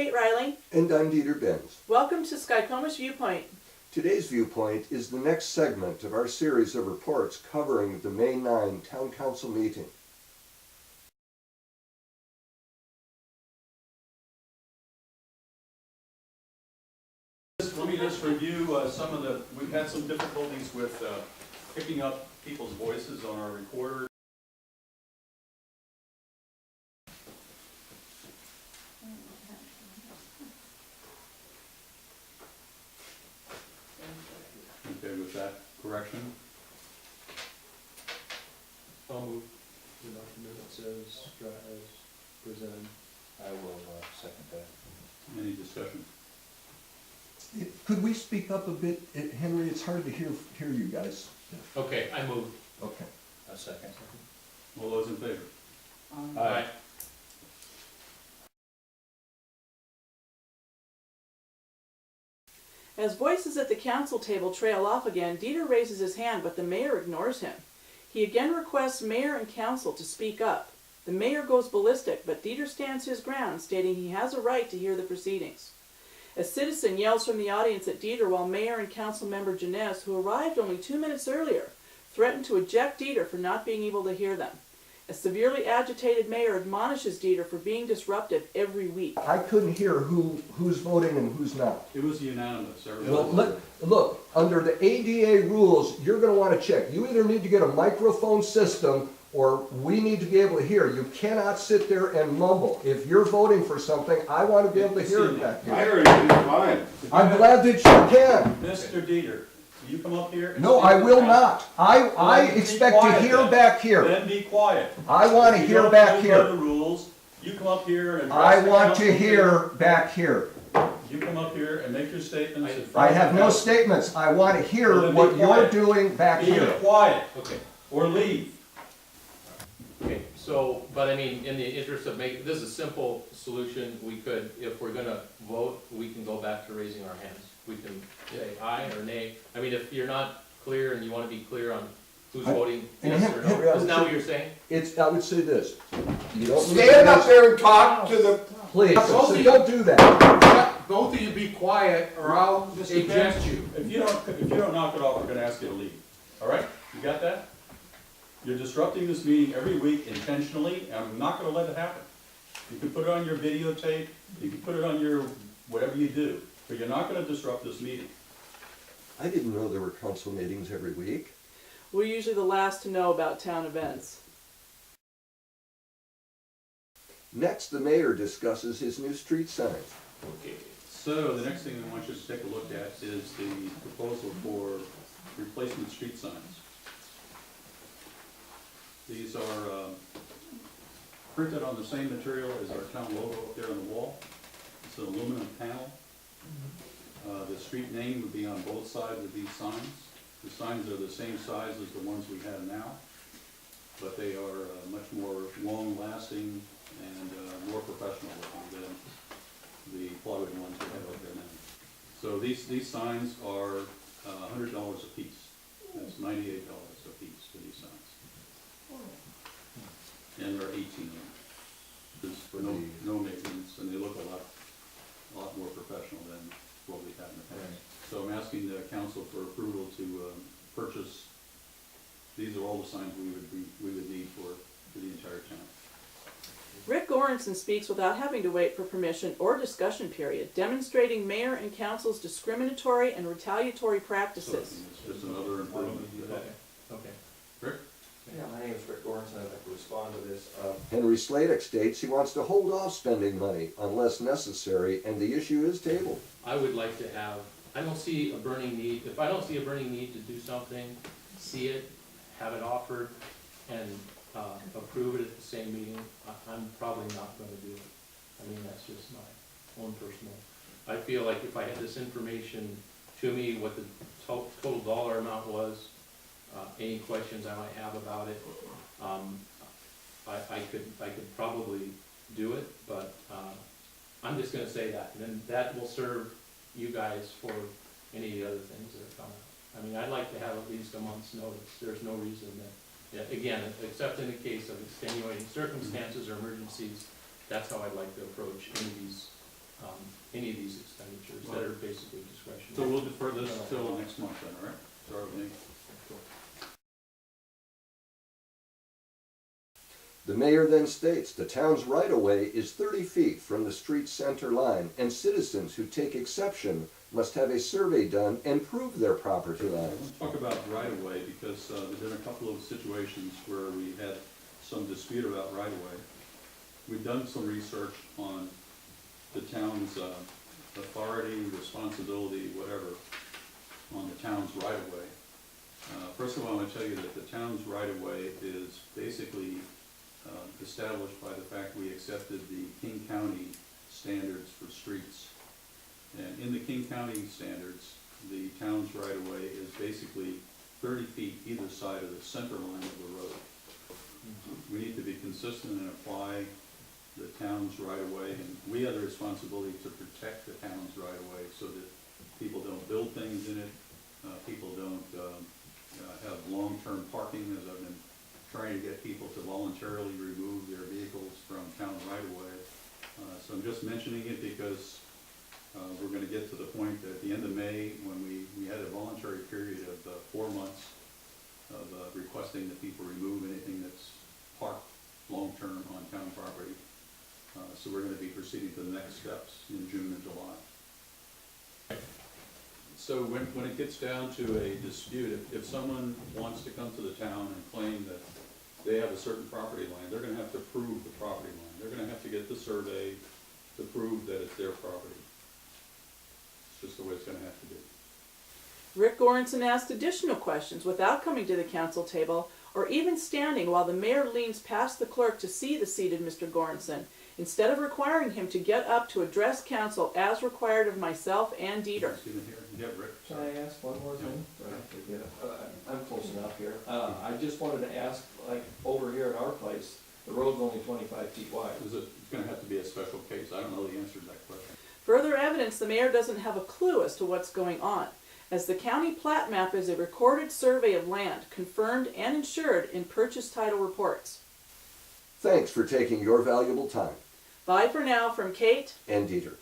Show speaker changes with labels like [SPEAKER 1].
[SPEAKER 1] Kate Riley.
[SPEAKER 2] And I'm Dieter Benz.
[SPEAKER 1] Welcome to Skykomish Viewpoint.
[SPEAKER 2] Today's viewpoint is the next segment of our series of reports covering the May 9 Town Council meeting.
[SPEAKER 3] Let me just review we've had some difficulties with picking up people's voices on our recorder. Okay, with that correction?
[SPEAKER 4] I'll move the document that says as presented.
[SPEAKER 5] I will second that.
[SPEAKER 3] Any discussion?
[SPEAKER 2] Could we speak up a bit, Henry? It's hard to hear you guys.
[SPEAKER 4] Okay, I move.
[SPEAKER 2] Okay.
[SPEAKER 5] A second.
[SPEAKER 3] All those in favor?
[SPEAKER 4] Aye.
[SPEAKER 1] As voices at the council table trail off again, Dieter raises his hand, but the mayor ignores him. He again requests mayor and council to speak up. The mayor goes ballistic, but Dieter stands his ground, stating he has a right to hear the proceedings. A citizen yells from the audience at Dieter while Mayor and Councilmember Janasz, who arrived only 2 minutes earlier, threaten to eject Dieter for not being able to hear them. A severely agitated mayor admonishes Dieter for being disruptive every week.
[SPEAKER 2] I couldn't hear who's voting and who's not.
[SPEAKER 3] It was unanimous.
[SPEAKER 2] Well, look, under the ADA rules, you're going to want to check. You either need to get a microphone system or we need to be able to hear. You cannot sit there and mumble. If you're voting for something, I want to be able to hear it back
[SPEAKER 6] I
[SPEAKER 2] here.
[SPEAKER 6] heard it fine.
[SPEAKER 2] I'm glad that you can.
[SPEAKER 3] Mr. Dieter, you come up here and
[SPEAKER 2] No,
[SPEAKER 3] speak
[SPEAKER 2] I
[SPEAKER 3] to
[SPEAKER 2] will
[SPEAKER 3] the
[SPEAKER 2] not. I
[SPEAKER 3] Then be
[SPEAKER 2] expect to
[SPEAKER 3] quiet
[SPEAKER 2] hear
[SPEAKER 3] then.
[SPEAKER 2] back here.
[SPEAKER 3] Then be quiet.
[SPEAKER 2] I want to
[SPEAKER 3] If you
[SPEAKER 2] hear
[SPEAKER 3] don't
[SPEAKER 2] back
[SPEAKER 3] know
[SPEAKER 2] here.
[SPEAKER 3] the rules, you come up here and
[SPEAKER 2] I
[SPEAKER 3] address the
[SPEAKER 2] want to
[SPEAKER 3] council.
[SPEAKER 2] hear back here.
[SPEAKER 3] You come up here and make your statements in
[SPEAKER 2] I
[SPEAKER 3] front of
[SPEAKER 2] have
[SPEAKER 3] the
[SPEAKER 2] no
[SPEAKER 3] council.
[SPEAKER 2] statements. I want to
[SPEAKER 3] Well,
[SPEAKER 2] hear
[SPEAKER 3] then be
[SPEAKER 2] what you're
[SPEAKER 3] quiet.
[SPEAKER 2] doing back
[SPEAKER 3] Be
[SPEAKER 2] here.
[SPEAKER 3] quiet
[SPEAKER 4] Okay.
[SPEAKER 3] or leave.
[SPEAKER 4] Okay, so, but I mean, in the interest of making, this is a simple solution. We could, if we're gonna vote, we can go back to raising our hands. We can say aye or nay. I mean, if you're not clear and you wanna be clear on who's voting
[SPEAKER 2] and
[SPEAKER 4] yes or
[SPEAKER 2] Henry,
[SPEAKER 4] no,
[SPEAKER 2] I
[SPEAKER 4] isn't
[SPEAKER 2] would
[SPEAKER 4] that
[SPEAKER 2] say-
[SPEAKER 4] what you're saying?
[SPEAKER 2] I would say this. You don't
[SPEAKER 6] Stand up there and talk to the,
[SPEAKER 2] Please,
[SPEAKER 6] Both
[SPEAKER 2] so
[SPEAKER 6] of you-
[SPEAKER 2] don't do that.
[SPEAKER 6] both of you be quiet or I'll
[SPEAKER 3] Mr.
[SPEAKER 6] eject
[SPEAKER 3] Benz,
[SPEAKER 6] you.
[SPEAKER 3] If you don't knock it off, we're gonna ask you to leave. All right? You got that? You're disrupting this meeting every week intentionally, and I'm not gonna let it happen. You can put it on your videotape, you can put it on your, whatever you do, but you're not gonna disrupt this meeting.
[SPEAKER 2] I didn't know there were council meetings every week.
[SPEAKER 1] We're usually the last to know about town events.
[SPEAKER 2] Next, the mayor discusses his new street signs.
[SPEAKER 3] Okay, so the next thing I want you to take a look at is the proposal for replacement street signs. These are printed on the same material as our town logo up there on the wall. It's an aluminum panel. The street name would be on both sides of these signs. The signs are the same size as the ones we have now, but they are much more long-lasting and more professional looking than the plywood ones we have up there now. So these signs are $100 a piece. That's $98 a piece for these signs. And they're 18 inch. It's for no maintenance, and they look a lot more professional than what we had in the past. So I'm asking the council for approval to purchase. These are all the signs we would need for the entire town.
[SPEAKER 1] Rick Goranson speaks without having to wait for permission or discussion period, demonstrating mayor and council's discriminatory and retaliatory
[SPEAKER 3] So
[SPEAKER 1] practices.
[SPEAKER 3] it's just another improvement.
[SPEAKER 4] Okay.
[SPEAKER 3] Rick?
[SPEAKER 5] Yeah, my name is Rick Goranson. I'd like to respond to this.
[SPEAKER 2] Henry Sladek states he wants to hold off spending money unless necessary, and the issue is tabled.
[SPEAKER 4] I would like to have, I don't see a burning need, if I don't see a burning need to do something, see it, have it offered, and approve it at the same meeting, I'm probably not gonna do it. I mean, that's just my own personal. I feel like if I had this information to me, what the total dollar amount was, any questions I might have about it, I could probably do it, but I'm just gonna say that, and then that will serve you guys for any other things that are coming. I mean, I'd like to have at least a month's notice. There's no reason that, yeah, again, except in the case of extenuating circumstances or emergencies, that's how I'd like to approach any of these any of these expenditures that are basically discretionary.
[SPEAKER 3] So we'll defer this till next month then, all right? Start with me.
[SPEAKER 2] The mayor then states the town's right-of-way is 30 feet from the street center line, and citizens who take exception must have a survey done and prove their property
[SPEAKER 3] I
[SPEAKER 2] lines.
[SPEAKER 3] want to talk about right-of-way because there've been a couple of situations where we had some dispute about right-of-way. We've done some research on the town's authority, responsibility, whatever, on the town's right-of-way. First of all, I want to tell you that the town's right-of-way is basically established by the fact we accepted the King County standards for streets. And in the King County standards, the town's right-of-way is basically 30 feet either side of the center line of the road. We need to be consistent and apply the town's right-of-way, and we have the responsibility to protect the town's right-of-way so that people don't build things in it, people don't have long-term parking, as I've been trying to get people to voluntarily remove their vehicles from town right-of-way. So I'm just mentioning it because we're going to get to the point at the end of May when we had a voluntary period of 4 months of requesting that people remove anything that's parked long-term on town property. So we're going to be proceeding to the next steps in June and July. So when it gets down to a dispute, if someone wants to come to the town and claim that they have a certain property line, they're going to have to prove the property line. They're going to have to get the survey to prove that it's their property. It's just the way it's going to have to be.
[SPEAKER 1] Rick Goranson asked additional questions without coming to the council table or even standing while the mayor leans past the clerk to see the seated Mr. Goranson, instead of requiring him to get up to address council as required of myself and Dieter.
[SPEAKER 3] See them here? Yeah, Rick.
[SPEAKER 5] Can I ask one more thing? I'm close enough here. I just wanted to ask, like, over here at our place, the road's only 25 feet wide.
[SPEAKER 3] It's going to have to be a special case. I don't know the answer to that question.
[SPEAKER 1] Further evidence the mayor doesn't have a clue as to what's going on, as the county plat map is a recorded survey of land, confirmed and insured in purchase title reports.
[SPEAKER 2] Thanks for taking your valuable time.
[SPEAKER 1] Bye for now from Kate
[SPEAKER 2] and Dieter.